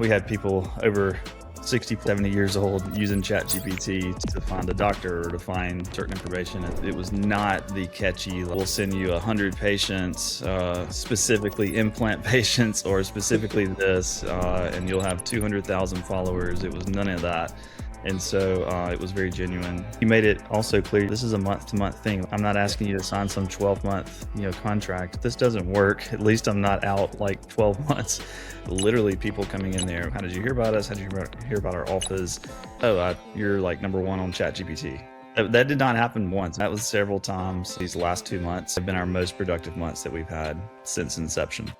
we had people over 60, 70 years old using ChatGPT to find a doctor or to find certain information. It was not the catchy, we'll send you 100 patients, specifically implant patients or specifically this, and you'll have 200,000 followers. It was none of that. And so it was very genuine. He made it also clear, this is a month-to-month thing. I'm not asking you to sign some 12-month, contract. This doesn't work. At least I'm not out like 12 months. Literally people coming in there. How did you hear about us? How did you hear about our office? Oh, you're like number one on ChatGPT. That did not happen once. That was several times. These last 2 months have been our most productive months that we've had since inception.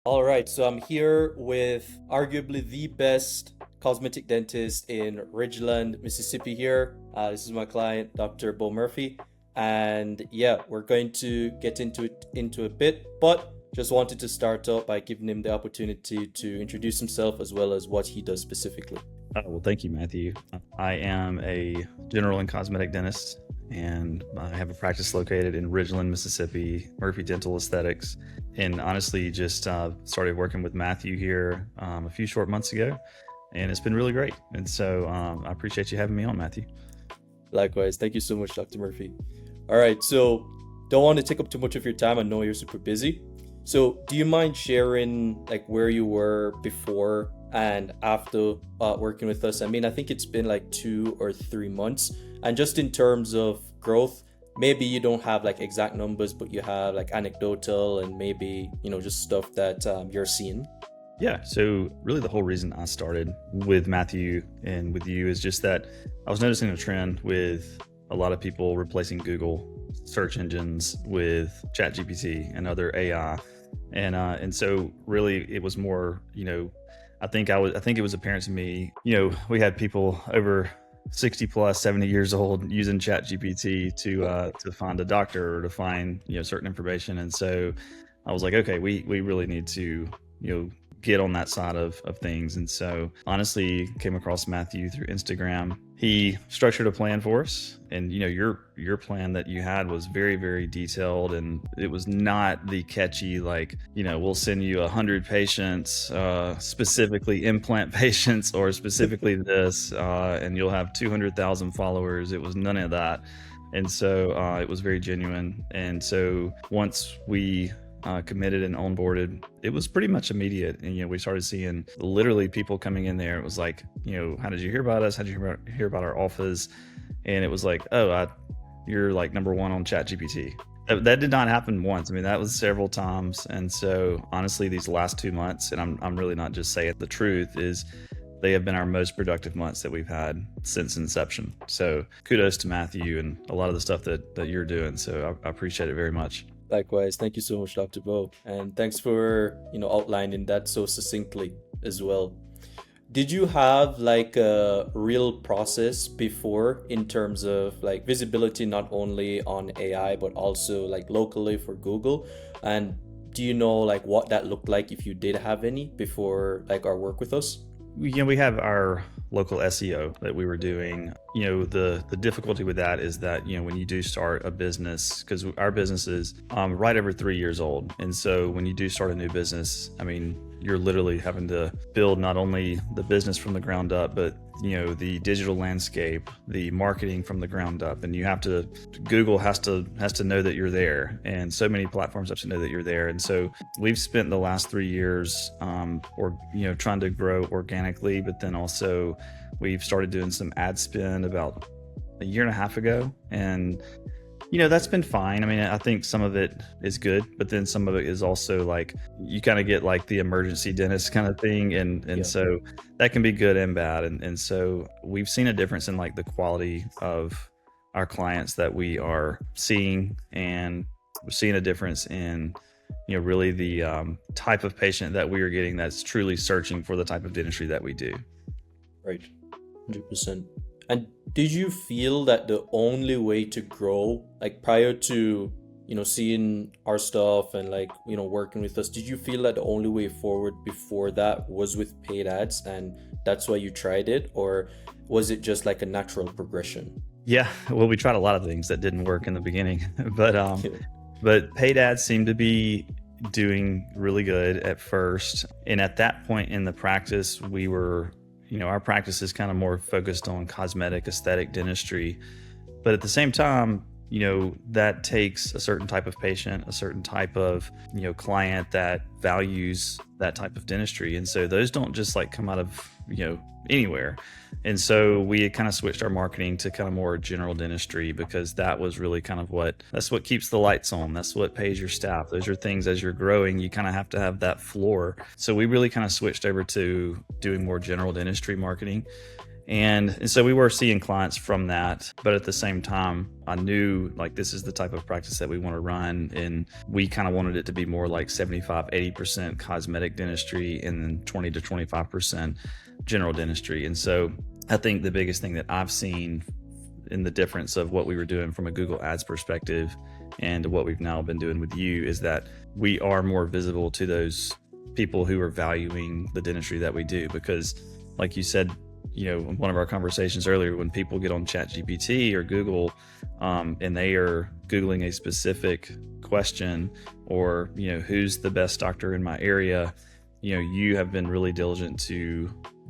All right, so I'm here with arguably the best cosmetic dentist in Ridgeland, Mississippi here. This is my client, Dr. Bo Murphey. And yeah, we're going to get into a bit, but just wanted to start out by giving him the opportunity to introduce himself as well as what he does specifically. Well, thank you, Matthew. I am a general and cosmetic dentist, and I have a practice located in Ridgeland, Mississippi, Murphey Dental Aesthetics. And honestly, just started working with Matthew here a few short months ago, and it's been really great. And so I appreciate you having me on, Matthew. Likewise. Thank you so much, Dr. Murphy. All right, so don't want to take up too much of your time. I know you're super busy. So do you mind sharing like where you were before and after working with us? I mean, I think it's been like 2 or 3 months. And just in terms of growth, maybe you don't have like exact numbers, but you have like anecdotal and maybe, just stuff that you're seeing. Yeah, so really the whole reason I started with Matthew and with you is just that I was noticing a trend with a lot of people replacing Google search engines with ChatGPT and other AI. And so really it was more, I think it was apparent to me, we had people over 60 plus 70 years old using ChatGPT to find a doctor or to find, certain information. And so I was like, okay, we really need to, get on that side of things. And so honestly came across Matthew through Instagram. He structured a plan for us, and your plan that you had was very, very detailed, and it was not the catchy we'll send you 100 patients, specifically implant patients or specifically this, and you'll have 200,000 followers. It was none of that. And so it was very genuine. And so once we committed and onboarded, it was pretty much immediate. And, we started seeing literally people coming in there. It was like, how did you hear about us? How did you hear about our office? And it was like, oh, you're like number one on ChatGPT. That did not happen once. I mean, that was several times. And so honestly, these last 2 months, and I'm really not just saying the truth, is they have been our most productive months that we've had since inception. So kudos to Matthew and a lot of the stuff that you're doing. So I appreciate it very much. Likewise. Thank you so much, Dr. Bo. And thanks for, outlining that so succinctly as well. Did you have like a real process before in terms of like visibility, not only on AI, but also like locally for Google? And do you know like what that looked like if you did have any before like our work with us? We have our local SEO that we were doing. The difficulty with that is that, when you do start a business, because our business is right over 3 years old. And so when you do start a new business, I mean, you're literally having to build not only the business from the ground up, but the digital landscape, the marketing from the ground up, and Google has to know that you're there, and so many platforms have to know that you're there. And so we've spent the last 3 years trying to grow organically, but then also we've started doing some ad spend about a year and a half ago, and that's been fine. I mean, I think some of it is good, but then some of it is also like you kind of get like the emergency dentist kind of thing. And so that can be good and bad. And so we've seen a difference in like the quality of our clients that we are seeing, and we're seeing a difference in, really the type of patient that we are getting that's truly searching for the type of dentistry that we do. Right. 100%. And did you feel that the only way to grow, like prior to, seeing our stuff and like, working with us, did you feel that the only way forward before that was with paid ads and that's why you tried it? Or was it just like a natural progression? Yeah, well, we tried a lot of things that didn't work in the beginning, but paid ads seemed to be doing really good at first. And at that point in the practice, we were, our practice is kind of more focused on cosmetic aesthetic dentistry. But at the same time, that takes a certain type of patient, a certain type of, client that values that type of dentistry. And so those don't just like come out of, anywhere. And so we had kind of switched our marketing to kind of more general dentistry, because that was really kind of that's what keeps the lights on. That's what pays your staff. Those are things, as you're growing, you kind of have to have that floor. So we really kind of switched over to doing more general dentistry marketing. And so we were seeing clients from that, but at the same time, I knew like this is the type of practice that we want to run. And we kind of wanted it to be more like 75-80% cosmetic dentistry and then 20 to 25% general dentistry. And so I think the biggest thing that I've seen in the difference of what we were doing from a Google Ads perspective and what we've now been doing with you is that we are more visible to those people who are valuing the dentistry that we do. Because like you said, in one of our conversations earlier, when people get on ChatGPT or Google and they are Googling a specific question or, who's the best doctor in my area, you have been really diligent to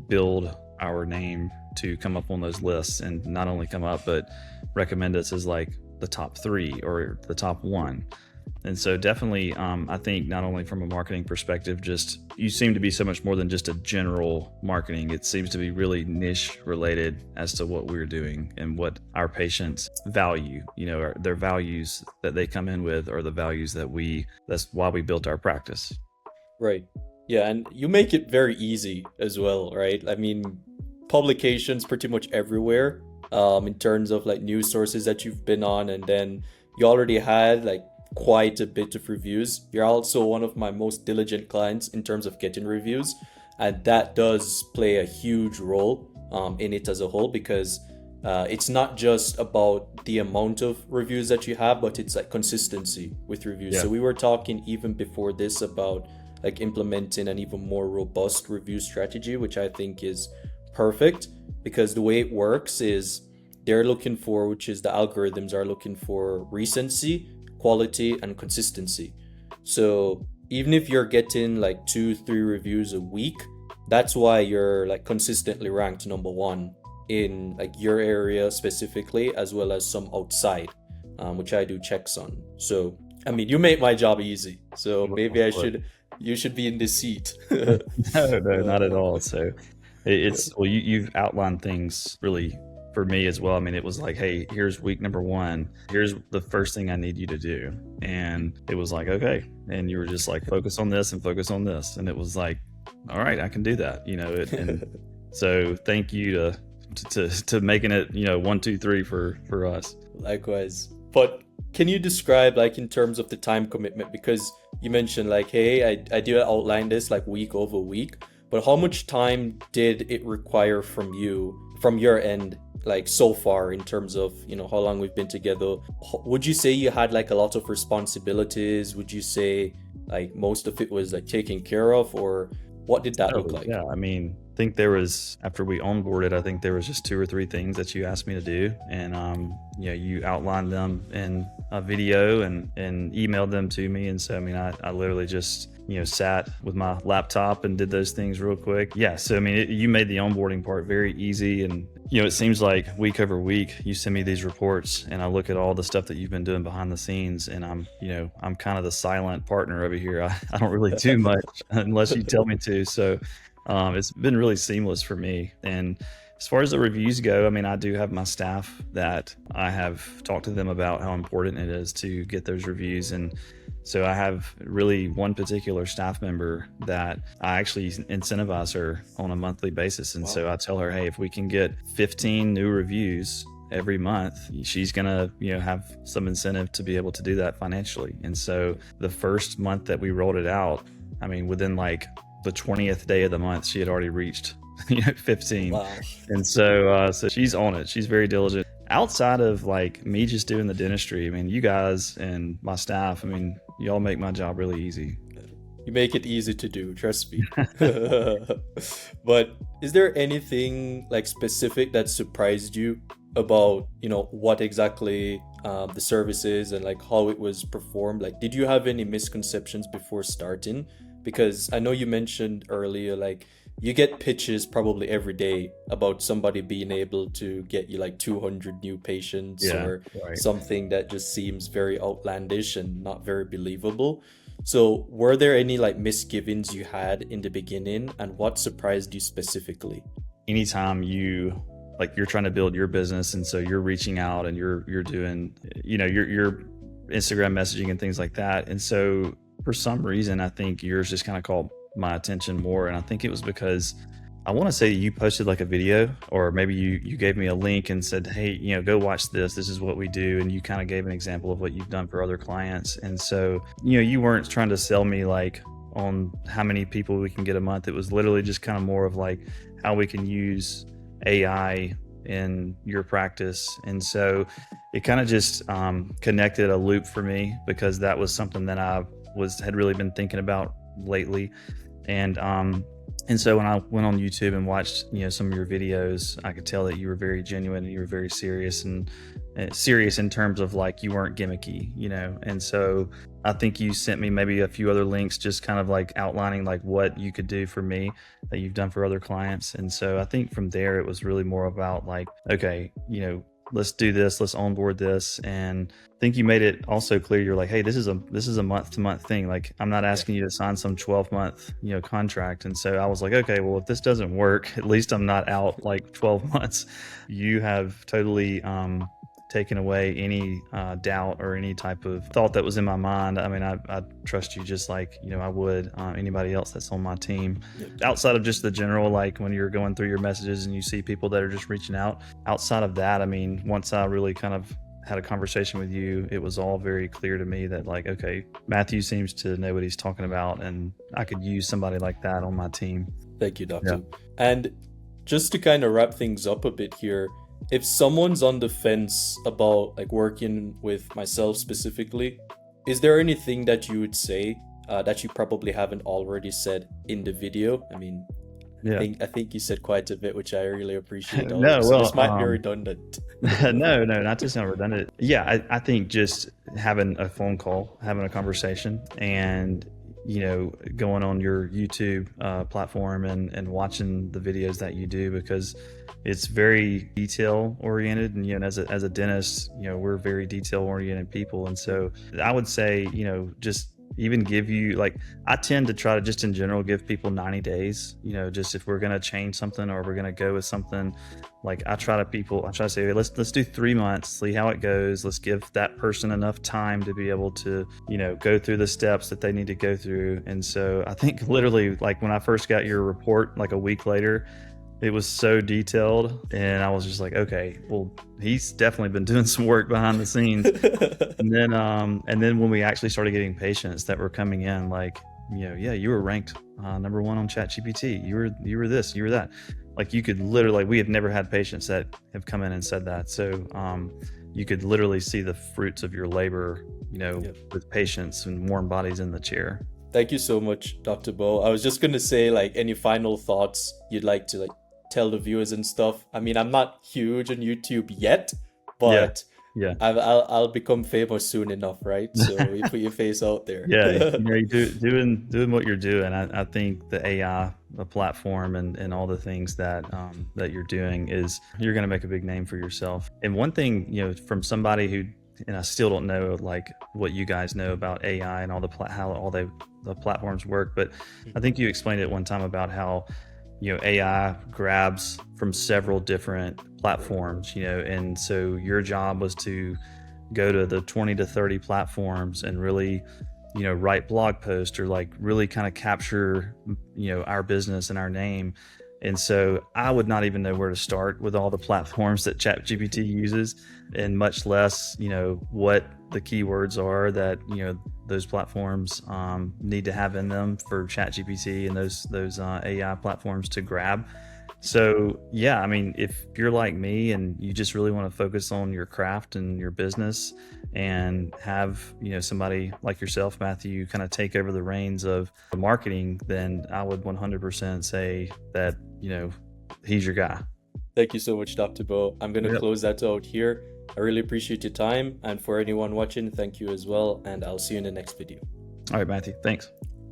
build our name to come up on those lists, and not only come up, but recommend us as like the top 3 or the top 1. And so definitely, I think not only from a marketing perspective, just you seem to be so much more than just a general marketing. It seems to be really niche related as to what we're doing and what our patients value. Their values that they come in with are the values that's why we built our practice. Right. Yeah, and you make it very easy as well, right? I mean, publications pretty much everywhere in terms of like news sources that you've been on, and then you already had like quite a bit of reviews. You're also one of my most diligent clients in terms of getting reviews, and that does play a huge role in it as a whole, because it's not just about the amount of reviews that you have, but it's like consistency with reviews. Yeah. So we were talking even before this about like implementing an even more robust review strategy, which I think is perfect, because the way it works is they're looking for, which is the algorithms are looking for recency, quality, and consistency. So even if you're getting like 2-3 reviews a week, that's why you're like consistently ranked number 1 in like your area specifically, as well as some outside, which I do checks on. So I mean, you make my job easy, so maybe you should be in this seat. No, not at all. So well, you've outlined things really for me as well. I mean, it was like, hey, here's week number 1. Here's the first thing I need you to do. And it was like, okay. And you were just like, focus on this and focus on this. And it was like, all right, I can do that. And so thank you to making it, 1, 2, 3 for us. Likewise. But can you describe like in terms of the time commitment, because you mentioned like, hey, I did outline this like week over week, but how much time did it require from your end, like so far, in terms of, how long we've been together? Would you say you had like a lot of responsibilities? Would you say like most of it was like taken care of, or what did that look like? Yeah, I mean, I think there was, after we onboarded, I think there was just 2 or 3 things that you asked me to do. And, you outlined them in a video and emailed them to me. And so, I mean, I literally just, sat with my laptop and did those things real quick. Yeah. So, I mean, you made the onboarding part very easy. And, it seems like week over week, you send me these reports and I look at all the stuff that you've been doing behind the scenes. And I'm kind of the silent partner over here. I don't really do much unless you tell me to. So, it's been really seamless for me. And as far as the reviews go, I mean, I do have my staff that I have talked to them about how important it is to get those reviews. And so I have really one particular staff member that I actually incentivize her on a monthly basis. And so I tell her, hey, if we can get 15 new reviews every month, she's gonna have some incentive to be able to do that financially. And so the first month that we rolled it out, I mean, within like the 20th day of the month, she had already reached 15. Wow. And so she's on it. She's very diligent. Outside of like me just doing the dentistry, I mean, you guys and my staff, I mean, y'all make my job really easy. You make it easy to do, trust me. But is there anything like specific that surprised you about, what exactly the service is and like how it was performed? Like, did you have any misconceptions before starting? Because I know you mentioned earlier, like you get pitches probably every day about somebody being able to get you like 200 new patients Yeah, or right. something that just seems very outlandish and not very believable. So, were there any like misgivings you had in the beginning, and what surprised you specifically? Anytime you're trying to build your business, and so you're reaching out and you're doing, your Instagram messaging and things like that. And so for some reason, I think yours just kind of caught my attention more. And I think it was because I want to say you posted like a video, or maybe you gave me a link and said, hey, go watch this. This is what we do. And you kind of gave an example of what you've done for other clients. And so, you weren't trying to sell me like on how many people we can get a month. It was literally just kind of more of like how we can use AI in your practice. And so it kind of just connected a loop for me, because that was something that I had really been thinking about lately. And so when I went on YouTube and watched, some of your videos, I could tell that you were very genuine and you were very serious, and serious in terms of like you weren't gimmicky, And so I think you sent me maybe a few other links, just kind of like outlining like what you could do for me that you've done for other clients. And so I think from there, it was really more about like, okay, let's do this, let's onboard this. And I think you made it also clear, you're like, hey, this is a month to month thing. Like, I'm not asking you to sign some 12-month, contract. And so I was like, okay, well, if this doesn't work, at least I'm not out like 12 months. You have totally taken away any doubt or any type of thought that was in my mind. I mean, I trust you just like, I would anybody else that's on my team. Outside of just the general, like when you're going through your messages and you see people that are just reaching out, outside of that, I mean, once I really kind of had a conversation with you, it was all very clear to me that like, okay, Matthew seems to know what he's talking about, and I could use somebody like that on my team. Thank you, Doctor. Yeah. And just to kind of wrap things up a bit here, if someone's on the fence about like working with myself specifically, is there anything that you would say that you probably haven't already said in the video? I mean, yeah. I think you said quite a bit, which I really appreciate. No, so this might be redundant. No, not just not redundant. Yeah, I think just having a phone call, having a conversation, and going on your YouTube platform and watching the videos that you do, because it's very detail oriented. And, as a dentist, we're very detail oriented people. And so I would say, just even give you, like, I tend to try to just in general give people 90 days, just if we're going to change something or we're going to go with something, like I try to say, let's do 3 months, see how it goes. Let's give that person enough time to be able to, go through the steps that they need to go through. And so I think literally, like when I first got your report, like a week later, it was so detailed, and I was just like, okay, well, he's definitely been doing some work behind the scenes. and then when we actually started getting patients that were coming in, like, yeah, you were ranked number 1 on ChatGPT. You were this, you were that. Like, you could literally, we have never had patients that have come in and said that. So you could literally see the fruits of your labor, with patients and warm bodies in the chair. Thank you so much, Dr. Bo. I was just gonna say, like, any final thoughts you'd like to tell the viewers and stuff? I mean, I'm not huge on YouTube yet, but yeah. I'll become famous soon enough, right? So you put your face out there. Yeah, doing what you're doing. I think the AI, the platform, and all the things that that you're doing, is you're going to make a big name for yourself. And one thing, from somebody who, and I still don't know like what you guys know about AI and how all the platforms work, but I think you explained it one time about how AI grabs from several different platforms, and so your job was to go to the 20 to 30 platforms and really, write blog posts, or like really kind of capture, our business and our name. And so I would not even know where to start with all the platforms that ChatGPT uses, and much less, what the keywords are that, those platforms need to have in them for ChatGPT and those AI platforms to grab. So yeah, I mean, if you're like me and you just really want to focus on your craft and your business, and have, somebody like yourself, Matthew, kind of take over the reins of the marketing, then I would 100% say that, he's your guy. Thank you so much, Dr. Bo. I'm going to Yep. close that out here. I really appreciate your time. And for anyone watching, thank you as well. And I'll see you in the next video. All right, Matthew. Thanks.